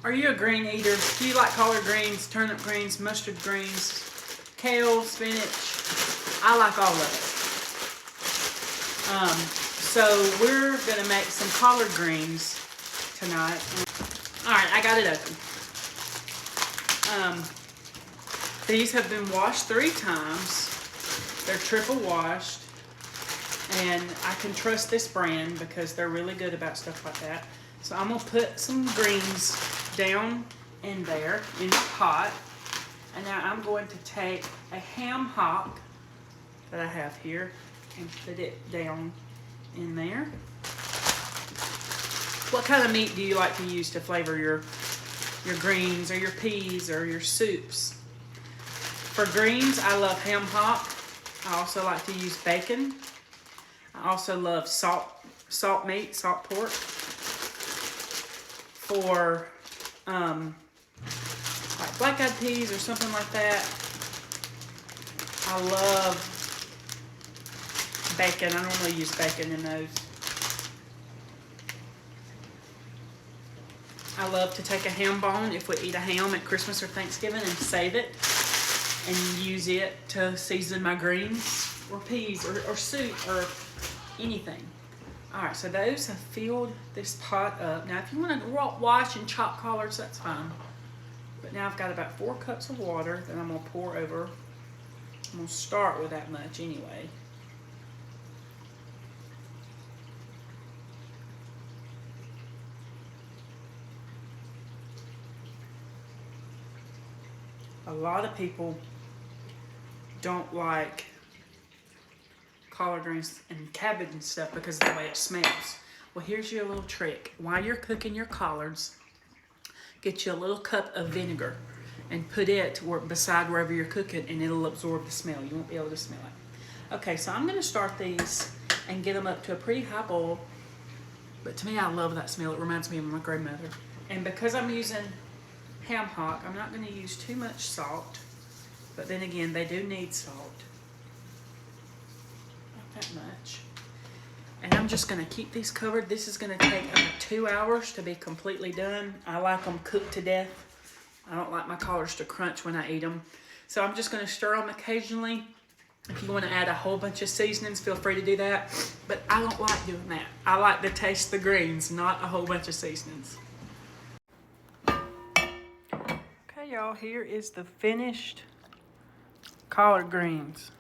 Are you a green eater? Do you like collard greens, turnip greens, mustard greens, kale, spinach? I like all of it. So we're gonna make some collard greens tonight. All right, I got it open. These have been washed 3 times. They're triple washed. And I can trust this brand because they're really good about stuff like that. So I'm gonna put some greens down in there in the pot. And now I'm going to take a ham hock that I have here and put it down in there. What kind of meat do you like to use to flavor your greens or your peas or your soups? For greens, I love ham hock. I also like to use bacon. I also love salt meat, salt pork. For like black-eyed peas or something like that, I love bacon. I normally use bacon in those. I love to take a ham bone if we eat a ham at Christmas or Thanksgiving and save it and use it to season my greens or peas or soup or anything. All right, so those have filled this pot up. Now, if you want to wash and chop collards, that's fine. But now I've got about 4 cups of water that I'm gonna pour over. I'm gonna start with that much anyway. A lot of people don't like collard greens and cabbage and stuff because of the way it smells. Well, here's your little trick. While you're cooking your collards, get you a little cup of vinegar and put it beside wherever you're cooking, and it'll absorb the smell. You won't be able to smell it. Okay, so I'm gonna start these and get them up to a pretty high boil. But to me, I love that smell. It reminds me of my grandmother. And because I'm using ham hock, I'm not gonna use too much salt. But then again, they do need salt. Not that much. And I'm just gonna keep these covered. This is gonna take about 2 hours to be completely done. I like them cooked to death. I don't like my collards to crunch when I eat them. So I'm just gonna stir them occasionally. If you wanna add a whole bunch of seasonings, feel free to do that. But I don't like doing that. I like to taste the greens, not a whole bunch of seasonings. Okay, y'all, here is the finished collard greens.